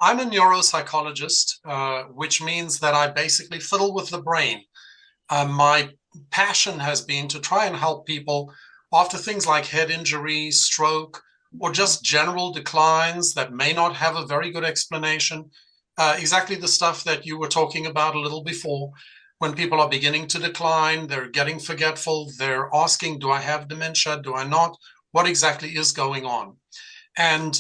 I'm a neuropsychologist, which means that I basically fiddle with the brain. My passion has been to try and help people after things like head injury, stroke, or just general declines that may not have a very good explanation. Exactly the stuff that you were talking about a little before. When people are beginning to decline, they're getting forgetful, they're asking, do I have dementia? Do I not? What exactly is going on? And,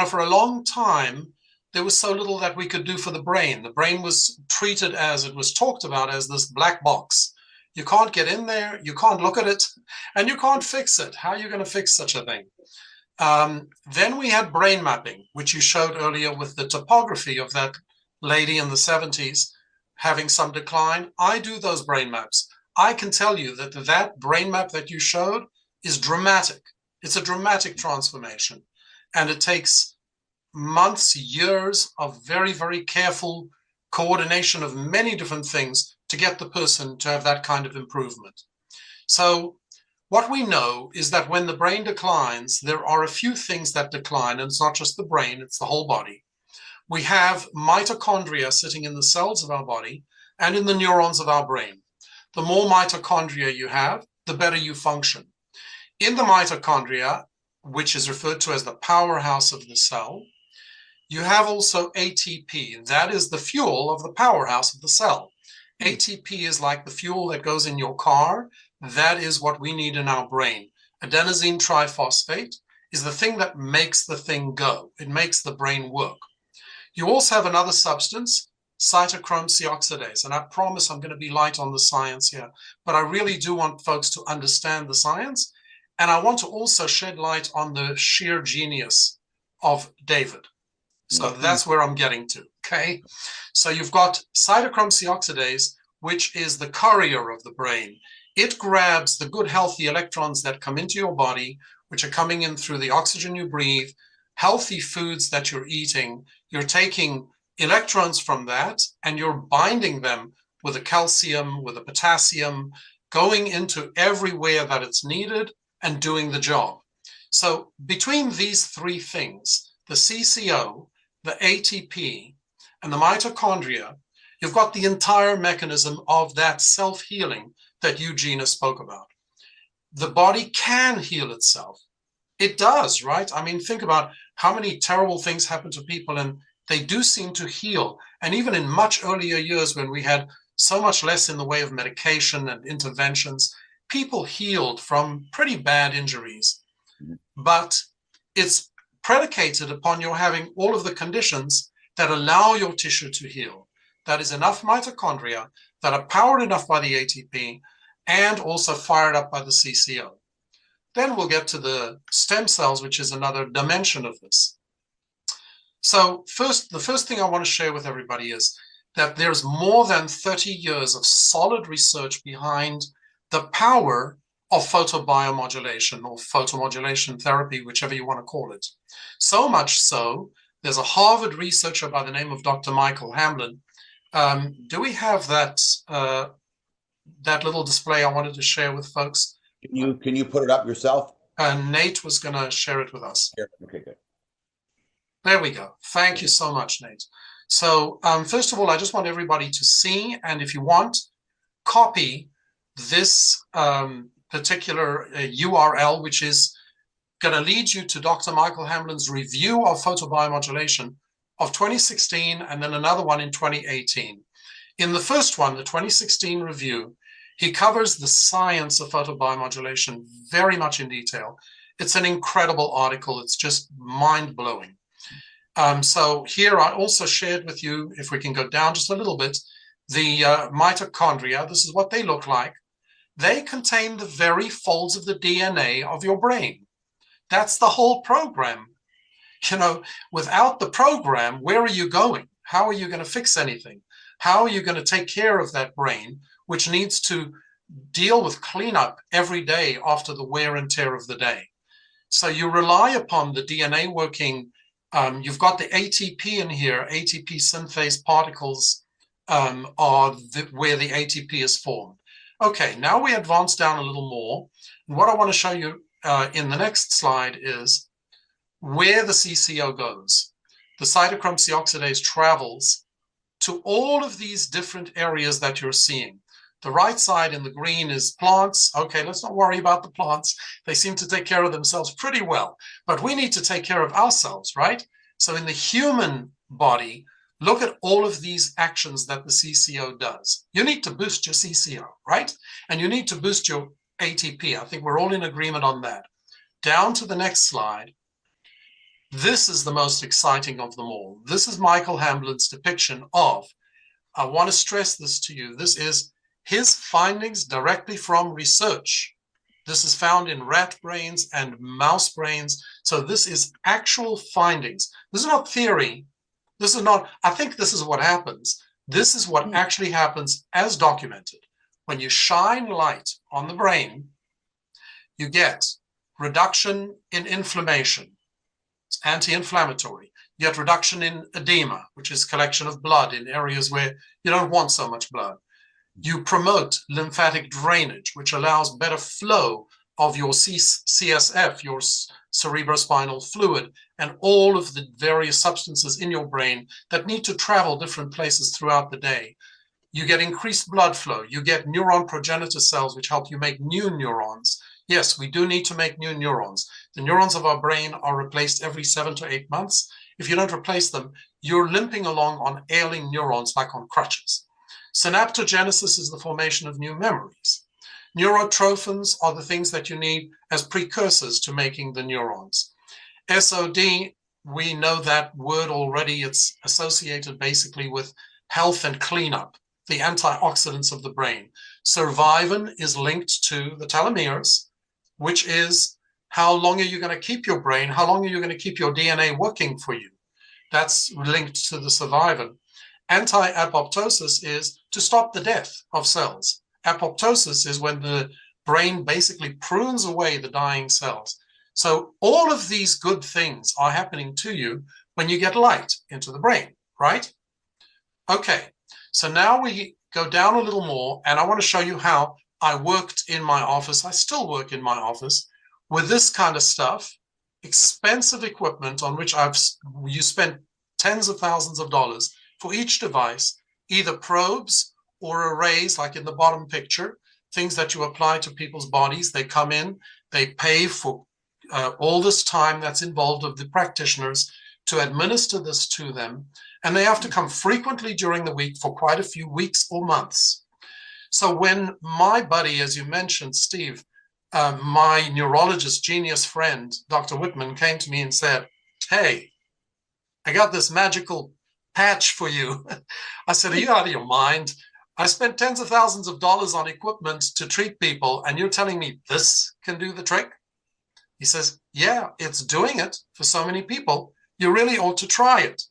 for a long time, there was so little that we could do for the brain. The brain was treated as, it was talked about as this black box. You can't get in there, you can't look at it, and you can't fix it. How are you going to fix such a thing? Then we had brain mapping, which you showed earlier with the topography of that lady in the 70s having some decline. I do those brain maps. I can tell you that that brain map that you showed is dramatic. It's a dramatic transformation. And it takes months, years of very, very careful coordination of many different things to get the person to have that kind of improvement. So what we know is that when the brain declines, there are a few things that decline, and it's not just the brain, it's the whole body. We have mitochondria sitting in the cells of our body and in the neurons of our brain. The more mitochondria you have, the better you function. In the mitochondria, which is referred to as the powerhouse of the cell, you have also ATP. That is the fuel of the powerhouse of the cell. ATP is like the fuel that goes in your car. That is what we need in our brain. Adenosine triphosphate is the thing that makes the thing go. It makes the brain work. You also have another substance, cytochrome C oxidase. And I promise I'm going to be light on the science here, but I really do want folks to understand the science. And I want to also shed light on the sheer genius of David. So that's where I'm getting to, okay? So you've got cytochrome C oxidase, which is the courier of the brain. It grabs the good, healthy electrons that come into your body, which are coming in through the oxygen you breathe, healthy foods that you're eating. You're taking electrons from that, and you're binding them with the calcium, with the potassium, going into everywhere that it's needed, and doing the job. So between these three things, the CCO, the ATP, and the mitochondria, you've got the entire mechanism of that self-healing that Eugenia spoke about. The body can heal itself. It does, right? I mean, think about how many terrible things happen to people, and they do seem to heal. And even in much earlier years when we had so much less in the way of medication and interventions, people healed from pretty bad injuries, but it's predicated upon your having all of the conditions that allow your tissue to heal. That is enough mitochondria that are powered enough by the ATP and also fired up by the CCO. Then we'll get to the stem cells, which is another dimension of this. So the first thing I want to share with everybody is that there's more than 30 years of solid research behind the power of photobiomodulation or photomodulation therapy, whichever you want to call it. So much so, there's a Harvard researcher by the name of Dr. Michael Hamblin. Do we have that little display I wanted to share with folks? Can you put it up yourself? Nate was going to share it with us. Okay, good. There we go. Thank you so much, Nate. So first of all, I just want everybody to see, and if you want, copy this particular URL, which is going to lead you to Dr. Michael Hamblin's review of photobiomodulation of 2016, and then another one in 2018. In the first one, the 2016 review, he covers the science of photobiomodulation very much in detail. It's an incredible article. It's just mind-blowing. So here I also shared with you, if we can go down just a little bit, the mitochondria. This is what they look like. They contain the very folds of the DNA of your brain. That's the whole program. You know, without the program, where are you going? How are you going to fix anything? How are you going to take care of that brain, which needs to deal with cleanup every day after the wear and tear of the day? So you rely upon the DNA working. You've got the ATP in here. ATP synthase particles are where the ATP is formed. Okay, now we advance down a little more. And what I want to show you in the next slide is where the CCO goes. the cytochrome C oxidase travels to all of these different areas that you're seeing. The right side in the green is plants. Okay, let's not worry about the plants. They seem to take care of themselves pretty well, but we need to take care of ourselves, right? So in the human body, look at all of these actions that the CCO does. You need to boost your CCO, right? And you need to boost your ATP. I think we're all in agreement on that. Down to the next slide. This is the most exciting of them all. This is Michael Hamblin's depiction of, I want to stress this to you, this is his findings directly from research. This is found in rat brains and mouse brains. So this is actual findings. This is not theory. This is not, I think this is what happens. This is what actually happens as documented. When you shine light on the brain, you get reduction in inflammation. It's anti-inflammatory. You get reduction in edema, which is collection of blood in areas where you don't want so much blood. You promote lymphatic drainage, which allows better flow of your CSF, your cerebrospinal fluid, and all of the various substances in your brain that need to travel different places throughout the day. You get increased blood flow. You get neuron progenitor cells, which help you make new neurons. Yes, we do need to make new neurons. The neurons of our brain are replaced every 7 to 8 months. If you don't replace them, you're limping along on ailing neurons like on crutches. Synaptogenesis is the formation of new memories. Neurotrophins are the things that you need as precursors to making the neurons. SOD, we know that word already. It's associated basically with health and cleanup, the antioxidants of the brain. Survivin is linked to the telomeres, which is how long are you going to keep your brain? How long are you going to keep your DNA working for you? That's linked to the survivin. Anti-apoptosis is to stop the death of cells. Apoptosis is when the brain basically prunes away the dying cells. So all of these good things are happening to you when you get light into the brain, right? Okay, so now we go down a little more, and I want to show you how I worked in my office. I still work in my office with this kind of stuff, expensive equipment on which you spend tens of thousands of dollars for each device, either probes or arrays, like in the bottom picture, things that you apply to people's bodies. They come in, they pay for all this time that's involved of the practitioners to administer this to them, and they have to come frequently during the week for quite a few weeks or months. So when my buddy, as you mentioned, Steve, my neurologist genius friend, Dr. Whitman, came to me and said, hey, I got this magical patch for you. I said, are you out of your mind? I spent tens of thousands of dollars on equipment to treat people, and you're telling me this can do the trick? He says, yeah, it's doing it for so many people. You really ought to try it.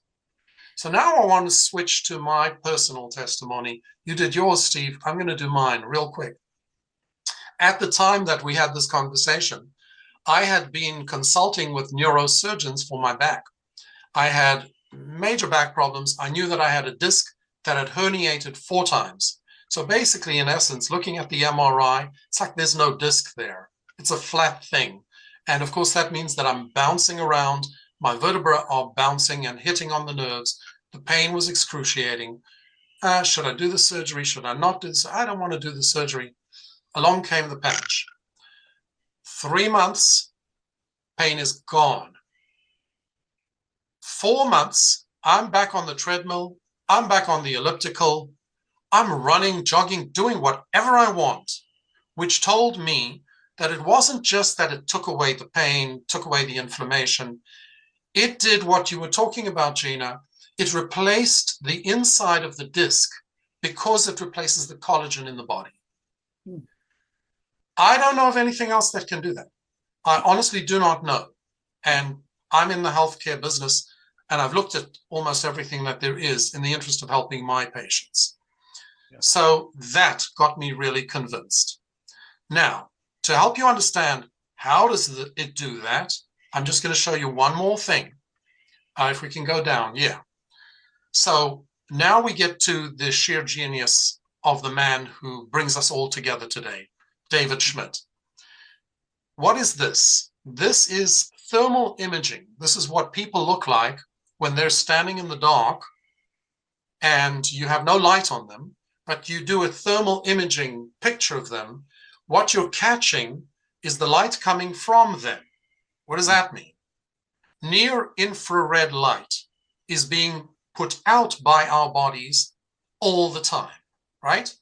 So now I want to switch to my personal testimony. You did yours, Steve. I'm going to do mine real quick. At the time that we had this conversation, I had been consulting with neurosurgeons for my back. I had major back problems. I knew that I had a disc that had herniated 4 times. So basically, in essence, looking at the MRI, it's like there's no disc there. It's a flat thing. And of course, that means that I'm bouncing around. My vertebrae are bouncing and hitting on the nerves. The pain was excruciating. Should I do the surgery? Should I not do this? I don't want to do the surgery. Along came the patch. 3 months, pain is gone. 4 months, I'm back on the treadmill. I'm back on the elliptical. I'm running, jogging, doing whatever I want, which told me that it wasn't just that it took away the pain, took away the inflammation. It did what you were talking about, Gina. It replaced the inside of the disc because it replaces the collagen in the body. I don't know of anything else that can do that. I honestly do not know. And I'm in the healthcare business, and I've looked at almost everything that there is in the interest of helping my patients. Yeah. So that got me really convinced. Now, to help you understand how does it do that, I'm just going to show you one more thing. If we can go down, yeah. So now we get to the sheer genius of the man who brings us all together today, David Schmidt. What is this? This is thermal imaging. This is what people look like when they're standing in the dark and you have no light on them, but you do a thermal imaging picture of them, what you're catching is the light coming from them. What does that mean? Near infrared light is being put out by our bodies all the time, right?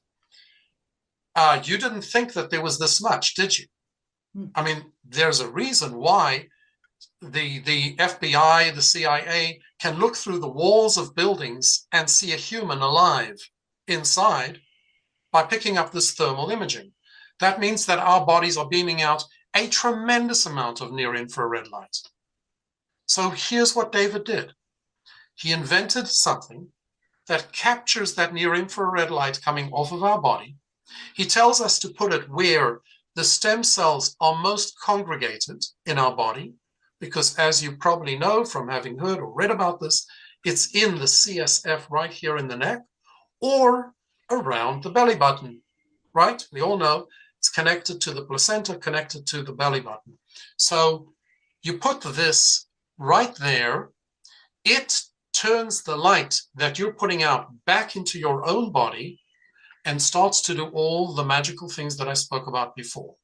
You didn't think that there was this much, did you? I mean, there's a reason why the FBI, the CIA can look through the walls of buildings and see a human alive inside by picking up this thermal imaging. That means that our bodies are beaming out a tremendous amount of near-infrared light. So here's what David did. He invented something that captures that near-infrared light coming off of our body. He tells us to put it where the stem cells are most congregated in our body, because as you probably know from having heard or read about this, it's in the CSF right here in the neck or around the belly button, right? We all know it's connected to the placenta, connected to the belly button. So you put this right there, it turns the light that you're putting out back into your own body and starts to do all the magical things that I spoke about before.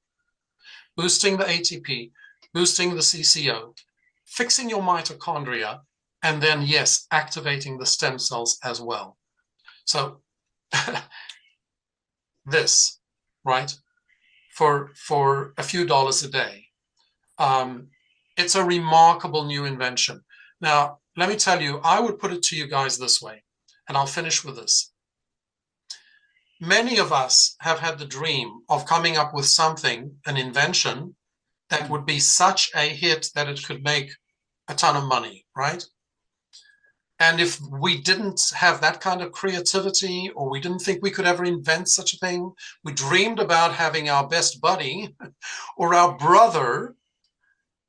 Boosting the ATP, boosting the CCO, fixing your mitochondria, and then, yes, activating the stem cells as well. So this, right, for a few dollars a day. It's a remarkable new invention. Now, let me tell you, I would put it to you guys this way, and I'll finish with this. Many of us have had the dream of coming up with something, an invention, that would be such a hit that it could make a ton of money, right? And if we didn't have that kind of creativity, or we didn't think we could ever invent such a thing, we dreamed about having our best buddy or our brother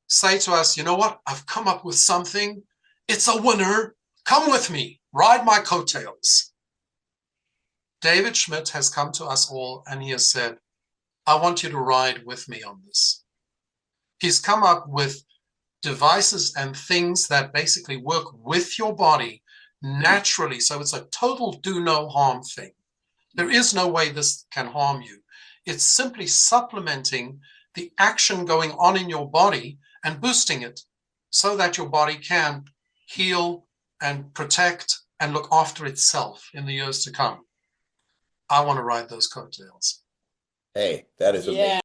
say to us, you know what, I've come up with something. It's a winner. Come with me. Ride my coattails. David Schmidt has come to us all and he has said, I want you to ride with me on this. He's come up with devices and things that basically work with your body naturally. So it's a total do no harm thing. There is no way this can harm you. It's simply supplementing the action going on in your body and boosting it so that your body can heal and protect and look after itself in the years to come. I want to ride those coattails. Hey, that is amazing.